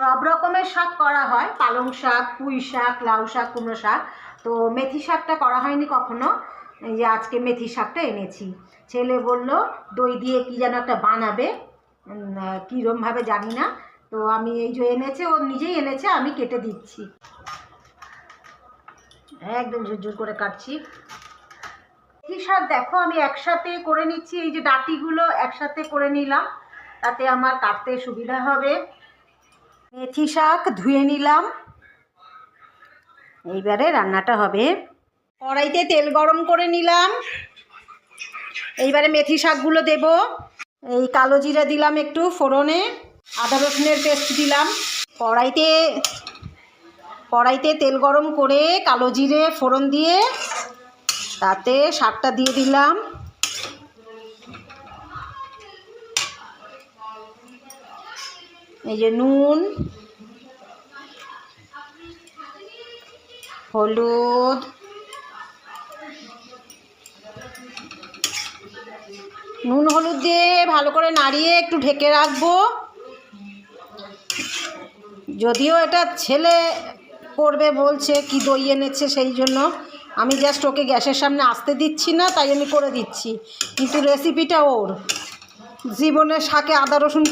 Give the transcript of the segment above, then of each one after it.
সব রকমের শাক করা হয়, পালং শাক, পুঁই শাক, লাউ শাক, কুমড়ো শাক। তো মেথি শাকটা করা হয়নি কখনো। এই যে আজকে মেথি শাকটা এনেছি। ছেলে বলল দই দিয়ে কি যেন একটা বানাবে, কীরমভাবে জানি না। তো আমি এই যে এনেছে, ও নিজেই এনেছে, আমি কেটে দিচ্ছি, একদম ঝুরঝুর করে কাটছি। মেথি শাক দেখো আমি একসাথে করে নিচ্ছি, এই যে ডাঁটিগুলো একসাথে করে নিলাম, তাতে আমার কাটতে সুবিধা হবে। মেথি শাক ধুয়ে নিলাম, এইবারে রান্নাটা হবে। কড়াইতে তেল গরম করে নিলাম, এইবারে মেথি শাকগুলো দেব। এই কালো জিরা দিলাম একটু ফোড়নে, আদা রসুনের পেস্ট দিলাম। কড়াইতে তেল গরম করে কালো জিরে ফোড়ন দিয়ে তাতে শাকটা দিয়ে দিলাম। এই যে নুন, হলুদ, নুন হলুদ দিয়ে ভালো করে নাড়িয়ে একটু ঢেকে রাখবো। যদিও এটা ছেলে করবে বলছে, কি দই এনেছে সেই জন্য আমি জাস্ট ওকে গ্যাসের সামনে আসতে দিচ্ছি না, তাই আমি করে দিচ্ছি। কিন্তু রেসিপিটা ওর। জীবনে শাকে আদা রসুন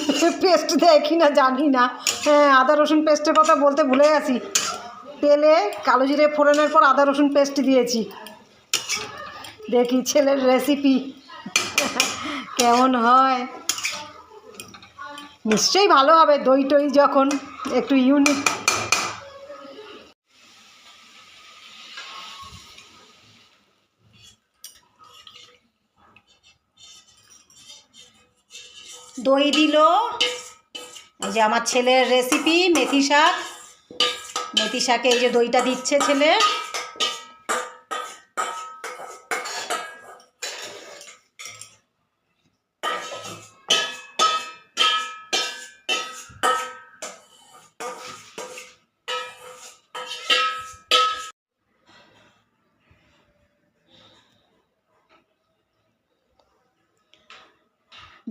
পেস্ট দেয় কি না জানি না। হ্যাঁ, আদা রসুন পেস্টের কথা বলতে ভুলে গেছি। তেলে কালো জিরে ফোড়নের পর আদা রসুন পেস্ট দিয়েছি। দেখি ছেলের রেসিপি কেমন হয়। নিশ্চয়ই ভালো হবে, দই টই যখন একটু ইউনিক। দই দিল। এই যে আমার ছেলের রেসিপি মেথি শাক। মেথি শাকে এই যে দইটা দিচ্ছে ছেলে।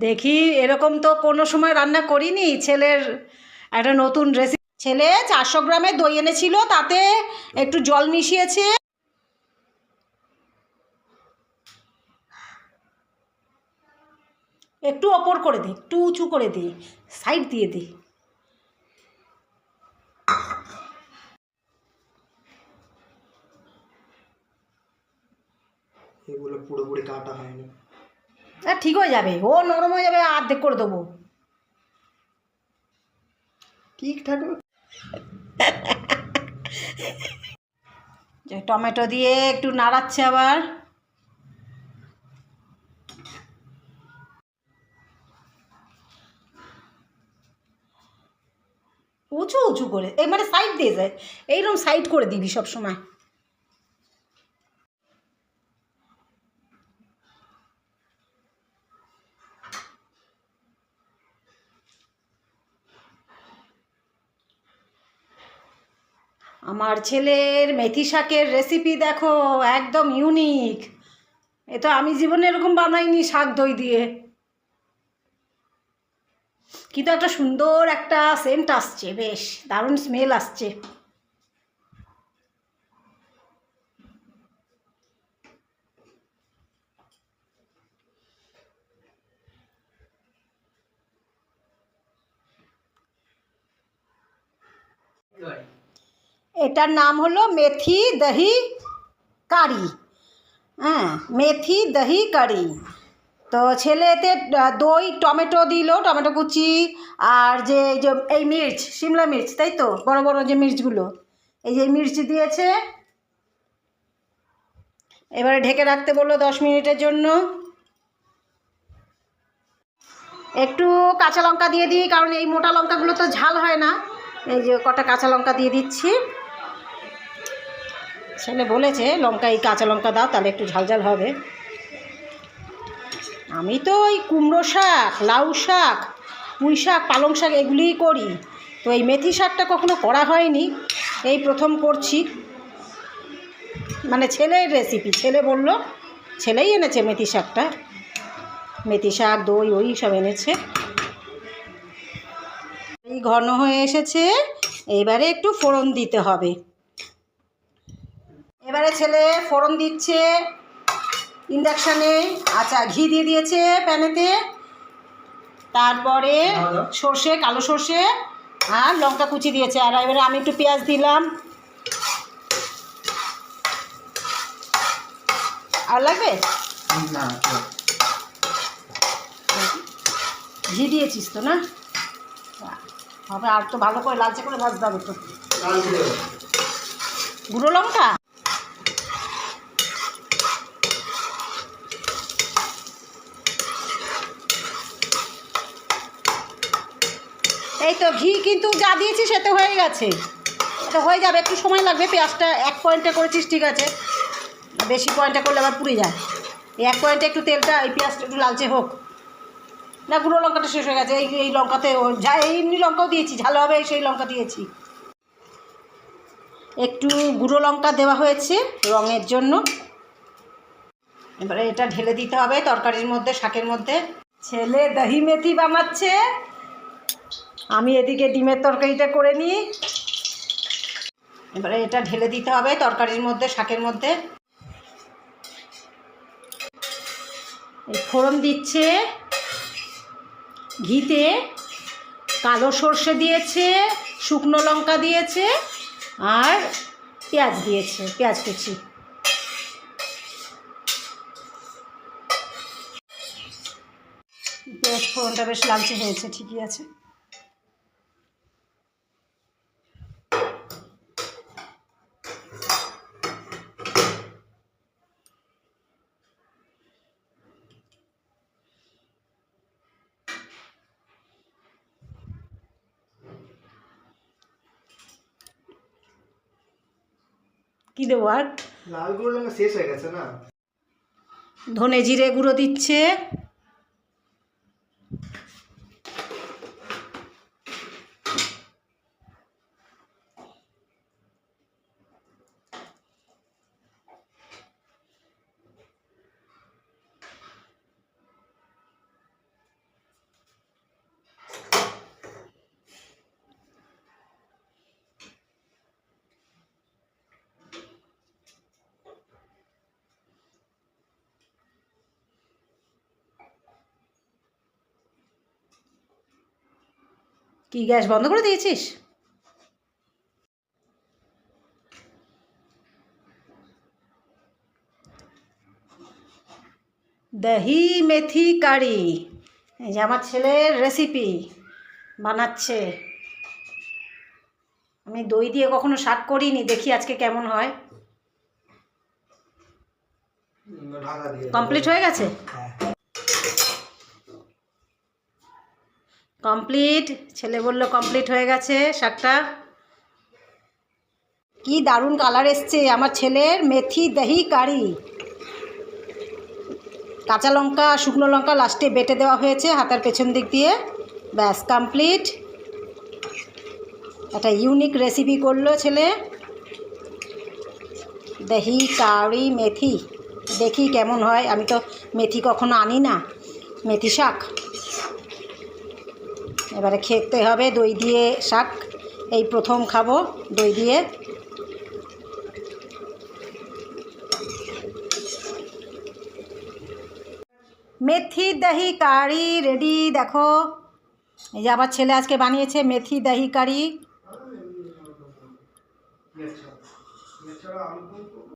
দেখি, এরকম তো কোনো সময় রান্না করিনি। ছেলের একটা নতুন রেসিপি। ছেলে 400 গ্রামের দই এনেছিল, তাতে একটু জল মিশিয়েছে। একটু ওপর করে দে, একটু উঁচু করে দে, সাইড দিয়ে দে। এগুলো পুরোপুরি কাটা হয়নি। ঠিক হয়ে যাবে, ও নরম হয়ে যাবে, অর্ধেক করে দেবো। ঠিকঠাক টমেটো দিয়ে একটু নাড়াচ্ছে আবার। উঁচু উঁচু করে, এই মানে সাইড দিয়ে যায়, এইরকম সাইড করে দিবি সব সময়। আমার ছেলের মেথি শাকের রেসিপি দেখো, একদম ইউনিক। এ তো আমি জীবনে এরকম বানাইনি শাক দই দিয়ে। কিন্তু একটা সুন্দর একটা সেন্ট আসছে, বেশ দারুণ স্মেল আসছে। এটার নাম হলো মেথি দহি কারি। হ্যাঁ, মেথি দহি কারি। তো ছেলে এতে দই, টমেটো দিল, টমেটো কুচি, আর যে এই মির্চ, শিমলা মির্চ, তাই তো, বড় বড় যে মির্চগুলো, এই যে মির্চ দিয়েছে। এবারে ঢেকে রাখতে বললো 10 মিনিটের জন্য। একটু কাঁচা লঙ্কা দিয়ে দিই, কারণ এই মোটা লঙ্কাগুলো তো ঝাল হয় না। এই যে কটা কাঁচা লঙ্কা দিয়ে দিচ্ছি। ছেলে বলেছে লঙ্কা, এই কাঁচা লঙ্কা দাও, তাহলে একটু ঝাল ঝাল হবে। আমি তো ওই কুমড়ো শাক, লাউ শাক, পুঁই শাক, পালং শাক এগুলিই করি। তো এই মেথি শাকটা কখনো করা হয়নি, এই প্রথম করছি। মানে ছেলের রেসিপি, ছেলে বলল, ছেলেই এনেছে মেথি শাকটা। মেথি শাক, দই, ওই সব এনেছে। এই ঘন হয়ে এসেছে, এইবারে একটু ফোড়ন দিতে হবে। এবারে ছেলে ফোড়ন দিচ্ছে ইন্ডাকশানে। আচ্ছা, ঘি দিয়ে দিয়েছে প্যানেতে, তারপরে সর্ষে, কালো সর্ষে আর লঙ্কা কুচি দিয়েছে। আর এবারে আমি একটু পেঁয়াজ দিলাম। আর লাগবে না, ঘি দিয়েছিস তো না? হবে, আর তো ভালো করে লালচে করে ভাজতে হবে তো। গুঁড়ো লঙ্কা এই তো, ঘি কিন্তু যা দিয়েছি সে তো হয়ে গেছে, এটা হয়ে যাবে, একটু সময় লাগবে। পেঁয়াজটা 1 পয়েন্টে করেছিস, ঠিক আছে, বেশি পয়েন্টে করলে আবার পুড়ে যায়। এই 1 পয়েন্টে একটু তেলটা, এই পেঁয়াজটা একটু লালচে হোক। না, গুঁড়ো লঙ্কাটা শেষ হয়ে গেছে, এই লঙ্কাতে যা, এমনি লঙ্কাও দিয়েছি, ঝাল হবে সেই লঙ্কা দিয়েছি। একটু গুঁড়ো লঙ্কা দেওয়া হয়েছে রঙের জন্য। এবারে এটা ঢেলে দিতে হবে তরকারির মধ্যে, শাকের মধ্যে। ছেলে দহি মেথি বানাচ্ছে, আমি এদিকে ডিমের তরকারিটা করে নিই। এবারে এটা ঢেলে দিতে হবে তরকারির মধ্যে, শাকের মধ্যে। এই ফোড়ন দিচ্ছে ঘিতে, কালো সর্ষে দিয়েছে, শুকনো লঙ্কা দিয়েছে আর পেঁয়াজ দিয়েছে, পেঁয়াজ কুচি। পেঁয়াজ ফোড়নটা বেশ লালচে হয়েছে, ঠিকই আছে। কি দেবো আর? লাল গুঁড়ো লঙ্কা শেষ হয়ে গেছে না? ধনে জিরে গুঁড়ো দিচ্ছে। কি গ্যাস বন্ধ করে দিয়েছিস? দহি মেথি কারি, এই যে আমার ছেলের রেসিপি বানাচ্ছে। আমি দই দিয়ে কখনো শাক করিনি, দেখি আজকে কেমন হয়। ঢাকা দিয়ে কমপ্লিট হয়ে গেছে? কমপ্লিট, ছেলে বললো কমপ্লিট হয়ে গেছে শাকটা। কি দারুণ কালার এসছে আমার ছেলের মেথি দহি কারি। কাঁচা লঙ্কা, শুকনো লঙ্কা লাস্টে বেটে দেওয়া হয়েছে হাতার পেছন দিক দিয়ে। ব্যাস কমপ্লিট। একটা ইউনিক রেসিপি করলো ছেলে, দহি কারি মেথি। দেখি কেমন হয়, আমি তো মেথি কখনো আনি না, মেথি শাক। এবারে খেতে হবে দই দিয়ে শাক, এই প্রথম খাবো দই দিয়ে। মেথি দহি কারি রেডি, দেখো। এই যে আমার ছেলে আজকে বানিয়েছে মেথি দহি কারি।